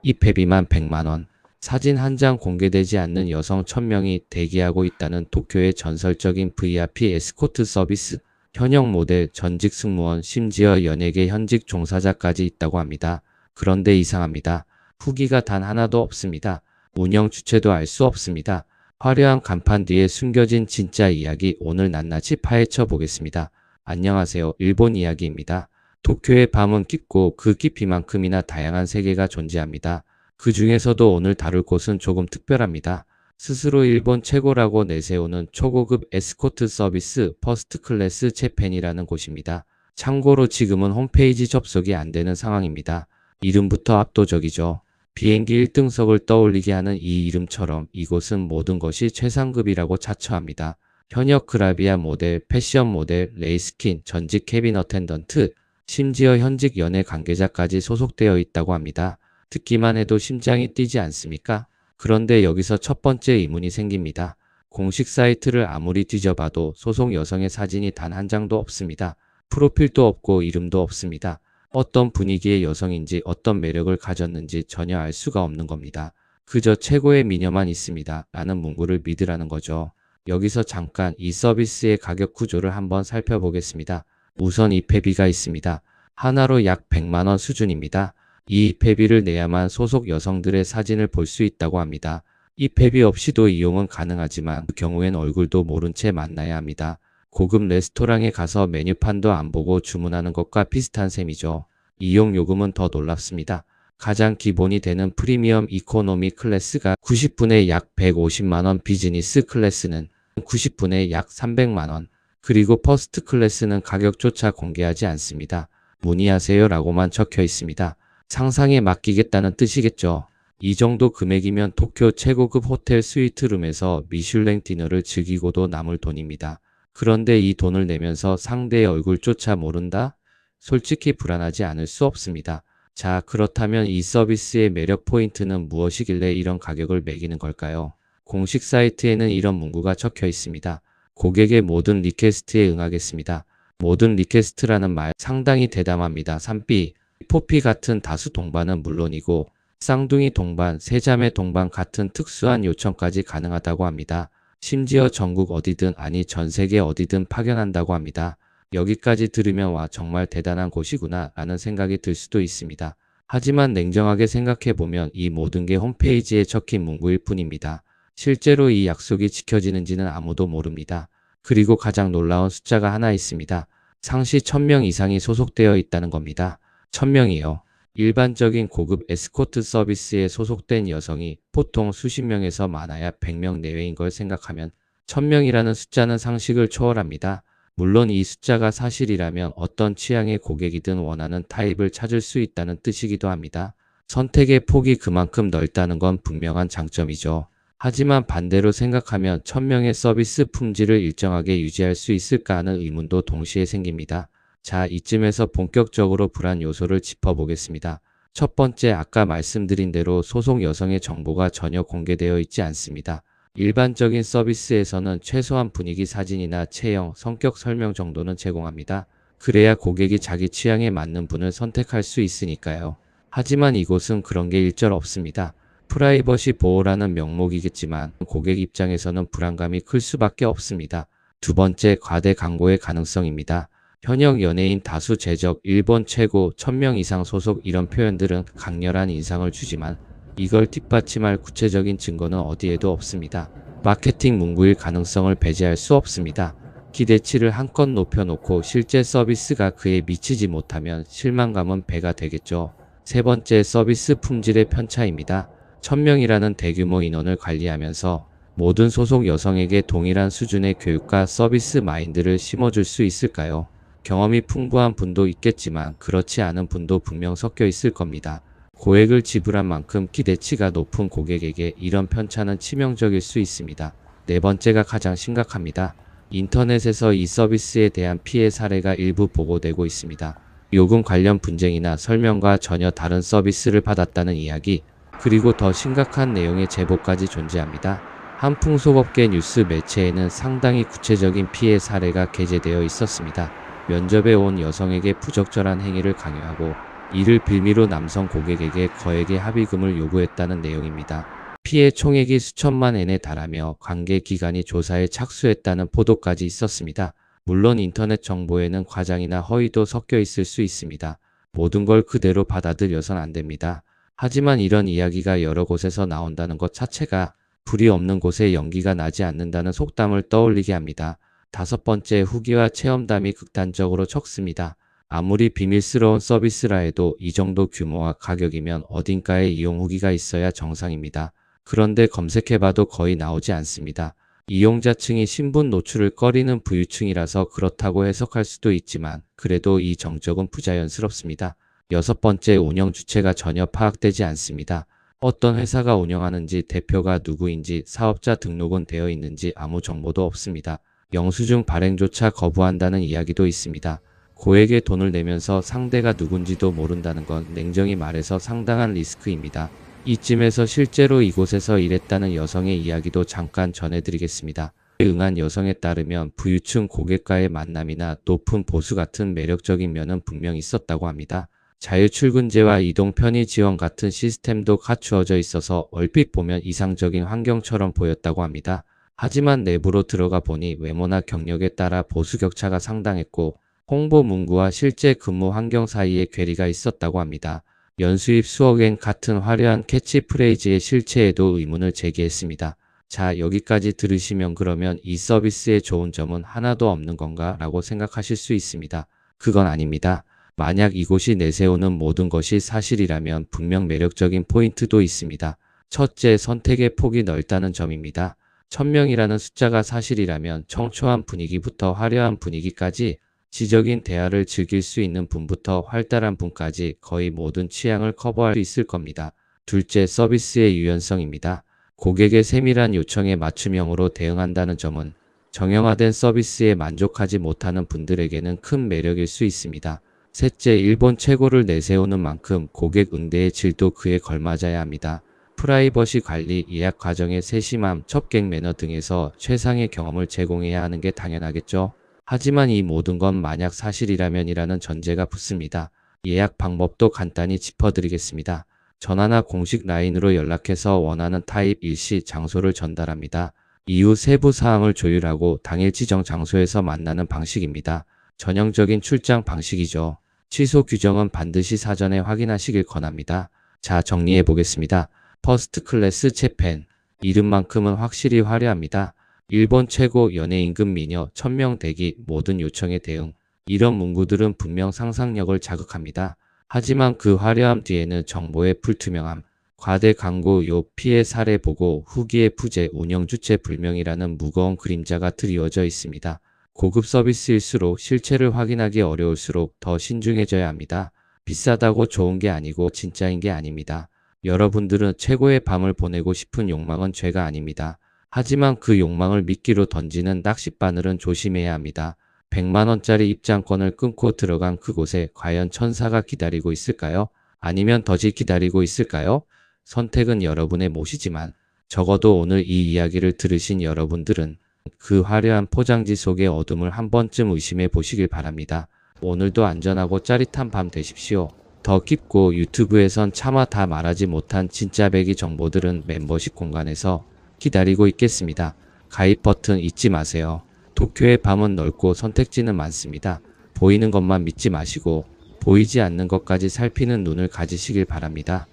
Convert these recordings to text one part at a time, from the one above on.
입회비만 100만원. 사진 한 장 공개되지 않는 여성 1000명이 대기하고 있다는 도쿄의 전설적인 VIP 에스코트 서비스. 현역 모델, 전직 승무원, 심지어 연예계 현직 종사자까지 있다고 합니다. 그런데 이상합니다. 후기가 단 하나도 없습니다. 운영 주체도 알 수 없습니다. 화려한 간판 뒤에 숨겨진 진짜 이야기 오늘 낱낱이 파헤쳐 보겠습니다. 안녕하세요. 일본 이야기입니다. 도쿄의 밤은 깊고 그 깊이만큼이나 다양한 세계가 존재합니다. 그 중에서도 오늘 다룰 곳은 조금 특별합니다. 스스로 일본 최고라고 내세우는 초고급 에스코트 서비스 퍼스트 클래스 재팬이라는 곳입니다. 참고로 지금은 홈페이지 접속이 안 되는 상황입니다. 이름부터 압도적이죠. 비행기 1등석을 떠올리게 하는 이 이름처럼 이곳은 모든 것이 최상급이라고 자처합니다. 현역 그라비아 모델, 패션 모델, 레이스킨, 전직 캐빈 어텐던트, 심지어 현직 연예 관계자까지 소속되어 있다고 합니다. 듣기만 해도 심장이 뛰지 않습니까? 그런데 여기서 첫 번째 의문이 생깁니다. 공식 사이트를 아무리 뒤져봐도 소속 여성의 사진이 단 한 장도 없습니다. 프로필도 없고 이름도 없습니다. 어떤 분위기의 여성인지 어떤 매력을 가졌는지 전혀 알 수가 없는 겁니다. 그저 최고의 미녀만 있습니다. 라는 문구를 믿으라는 거죠. 여기서 잠깐 이 서비스의 가격 구조를 한번 살펴보겠습니다. 우선 입회비가 있습니다. 하나로 약 100만원 수준입니다. 이 입회비를 내야만 소속 여성들의 사진을 볼 수 있다고 합니다. 입회비 없이도 이용은 가능하지만 그 경우엔 얼굴도 모른 채 만나야 합니다. 고급 레스토랑에 가서 메뉴판도 안 보고 주문하는 것과 비슷한 셈이죠. 이용 요금은 더 놀랍습니다. 가장 기본이 되는 프리미엄 이코노미 클래스가 90분에 약 150만원, 비즈니스 클래스는 90분에 약 300만원, 그리고 퍼스트 클래스는 가격조차 공개하지 않습니다. 문의하세요 라고만 적혀 있습니다. 상상에 맡기겠다는 뜻이겠죠. 이 정도 금액이면 도쿄 최고급 호텔 스위트룸에서 미슐랭 디너를 즐기고도 남을 돈입니다. 그런데 이 돈을 내면서 상대의 얼굴조차 모른다? 솔직히 불안하지 않을 수 없습니다. 자, 그렇다면 이 서비스의 매력 포인트는 무엇이길래 이런 가격을 매기는 걸까요? 공식 사이트에는 이런 문구가 적혀 있습니다. 고객의 모든 리퀘스트에 응하겠습니다. 모든 리퀘스트라는 말 상당히 대담합니다. 3B, 4P 같은 다수 동반은 물론이고 쌍둥이 동반, 세자매 동반 같은 특수한 요청까지 가능하다고 합니다. 심지어 전국 어디든 아니 전 세계 어디든 파견한다고 합니다. 여기까지 들으면 와 정말 대단한 곳이구나 라는 생각이 들 수도 있습니다. 하지만 냉정하게 생각해보면 이 모든 게 홈페이지에 적힌 문구일 뿐입니다. 실제로 이 약속이 지켜지는지는 아무도 모릅니다. 그리고 가장 놀라운 숫자가 하나 있습니다. 상시 1000명 이상이 소속되어 있다는 겁니다. 1000명이요. 일반적인 고급 에스코트 서비스에 소속된 여성이 보통 수십 명에서 많아야 100명 내외인 걸 생각하면 1000명이라는 숫자는 상식을 초월합니다. 물론 이 숫자가 사실이라면 어떤 취향의 고객이든 원하는 타입을 찾을 수 있다는 뜻이기도 합니다. 선택의 폭이 그만큼 넓다는 건 분명한 장점이죠. 하지만 반대로 생각하면 1000명의 서비스 품질을 일정하게 유지할 수 있을까 하는 의문도 동시에 생깁니다. 자, 이쯤에서 본격적으로 불안 요소를 짚어보겠습니다. 첫 번째, 아까 말씀드린 대로 소속 여성의 정보가 전혀 공개되어 있지 않습니다. 일반적인 서비스에서는 최소한 분위기 사진이나 체형, 성격 설명 정도는 제공합니다. 그래야 고객이 자기 취향에 맞는 분을 선택할 수 있으니까요. 하지만 이곳은 그런 게 일절 없습니다. 프라이버시 보호라는 명목이겠지만 고객 입장에서는 불안감이 클 수밖에 없습니다. 두 번째, 과대 광고의 가능성입니다. 현역 연예인 다수 제적, 일본 최고, 1000명 이상 소속 이런 표현들은 강렬한 인상을 주지만 이걸 뒷받침할 구체적인 증거는 어디에도 없습니다. 마케팅 문구일 가능성을 배제할 수 없습니다. 기대치를 한껏 높여놓고 실제 서비스가 그에 미치지 못하면 실망감은 배가 되겠죠. 세 번째, 서비스 품질의 편차입니다. 1000명이라는 대규모 인원을 관리하면서 모든 소속 여성에게 동일한 수준의 교육과 서비스 마인드를 심어줄 수 있을까요? 경험이 풍부한 분도 있겠지만 그렇지 않은 분도 분명 섞여 있을 겁니다. 고액을 지불한 만큼 기대치가 높은 고객에게 이런 편차는 치명적일 수 있습니다. 네 번째가 가장 심각합니다. 인터넷에서 이 서비스에 대한 피해 사례가 일부 보고되고 있습니다. 요금 관련 분쟁이나 설명과 전혀 다른 서비스를 받았다는 이야기, 그리고 더 심각한 내용의 제보까지 존재합니다. 한풍속업계 뉴스 매체에는 상당히 구체적인 피해 사례가 게재되어 있었습니다. 면접에 온 여성에게 부적절한 행위를 강요하고 이를 빌미로 남성 고객에게 거액의 합의금을 요구했다는 내용입니다. 피해 총액이 수천만 엔에 달하며 관계 기관이 조사에 착수했다는 보도까지 있었습니다. 물론 인터넷 정보에는 과장이나 허위도 섞여 있을 수 있습니다. 모든 걸 그대로 받아들여선 안 됩니다. 하지만 이런 이야기가 여러 곳에서 나온다는 것 자체가 불이 없는 곳에 연기가 나지 않는다는 속담을 떠올리게 합니다. 다섯 번째, 후기와 체험담이 극단적으로 적습니다. 아무리 비밀스러운 서비스라 해도 이 정도 규모와 가격이면 어딘가에 이용 후기가 있어야 정상입니다. 그런데 검색해봐도 거의 나오지 않습니다. 이용자층이 신분 노출을 꺼리는 부유층이라서 그렇다고 해석할 수도 있지만 그래도 이 정적은 부자연스럽습니다. 여섯 번째, 운영 주체가 전혀 파악되지 않습니다. 어떤 회사가 운영하는지, 대표가 누구인지, 사업자 등록은 되어 있는지 아무 정보도 없습니다. 영수증 발행조차 거부한다는 이야기도 있습니다. 고액의 돈을 내면서 상대가 누군지도 모른다는 건 냉정히 말해서 상당한 리스크입니다. 이쯤에서 실제로 이곳에서 일했다는 여성의 이야기도 잠깐 전해드리겠습니다. 응한 여성에 따르면 부유층 고객과의 만남이나 높은 보수 같은 매력적인 면은 분명 있었다고 합니다. 자유출근제와 이동 편의 지원 같은 시스템도 갖추어져 있어서 얼핏 보면 이상적인 환경처럼 보였다고 합니다. 하지만 내부로 들어가 보니 외모나 경력에 따라 보수 격차가 상당했고 홍보 문구와 실제 근무 환경 사이에 괴리가 있었다고 합니다. 연수입 수억엔 같은 화려한 캐치프레이즈의 실체에도 의문을 제기했습니다. 자, 여기까지 들으시면 그러면 이 서비스의 좋은 점은 하나도 없는 건가 라고 생각하실 수 있습니다. 그건 아닙니다. 만약 이곳이 내세우는 모든 것이 사실이라면 분명 매력적인 포인트도 있습니다. 첫째, 선택의 폭이 넓다는 점입니다. 1000명이라는 숫자가 사실이라면 청초한 분위기부터 화려한 분위기까지, 지적인 대화를 즐길 수 있는 분부터 활달한 분까지 거의 모든 취향을 커버할 수 있을 겁니다. 둘째, 서비스의 유연성입니다. 고객의 세밀한 요청에 맞춤형으로 대응한다는 점은 정형화된 서비스에 만족하지 못하는 분들에게는 큰 매력일 수 있습니다. 셋째, 일본 최고를 내세우는 만큼 고객 응대의 질도 그에 걸맞아야 합니다. 프라이버시 관리, 예약 과정의 세심함, 접객 매너 등에서 최상의 경험을 제공해야 하는 게 당연하겠죠. 하지만 이 모든 건 만약 사실이라면이라는 전제가 붙습니다. 예약 방법도 간단히 짚어드리겠습니다. 전화나 공식 라인으로 연락해서 원하는 타입, 일시, 장소를 전달합니다. 이후 세부 사항을 조율하고 당일 지정 장소에서 만나는 방식입니다. 전형적인 출장 방식이죠. 취소 규정은 반드시 사전에 확인하시길 권합니다. 자, 정리해 보겠습니다. 퍼스트 클래스 재팬. 이름만큼은 확실히 화려합니다. 일본 최고, 연예임금 미녀, 1000명 대기, 모든 요청에 대응. 이런 문구들은 분명 상상력을 자극합니다. 하지만 그 화려함 뒤에는 정보의 불투명함, 과대 광고, 피해 사례 보고, 후기의 부재, 운영 주체 불명이라는 무거운 그림자가 드리워져 있습니다. 고급 서비스일수록 실체를 확인하기 어려울수록 더 신중해져야 합니다. 비싸다고 좋은 게 아니고 진짜인 게 아닙니다. 여러분들은 최고의 밤을 보내고 싶은 욕망은 죄가 아닙니다. 하지만 그 욕망을 미끼로 던지는 낚싯바늘은 조심해야 합니다. 100만원짜리 입장권을 끊고 들어간 그곳에 과연 천사가 기다리고 있을까요? 아니면 덫이 기다리고 있을까요? 선택은 여러분의 몫이지만 적어도 오늘 이 이야기를 들으신 여러분들은 그 화려한 포장지 속의 어둠을 한 번쯤 의심해 보시길 바랍니다. 오늘도 안전하고 짜릿한 밤 되십시오. 더 깊고 유튜브에선 차마 다 말하지 못한 진짜 배기 정보들은 멤버십 공간에서 기다리고 있겠습니다. 가입 버튼 잊지 마세요. 도쿄의 밤은 넓고 선택지는 많습니다. 보이는 것만 믿지 마시고 보이지 않는 것까지 살피는 눈을 가지시길 바랍니다.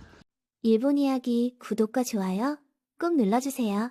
일본 이야기 구독과 좋아요 꾹 눌러주세요.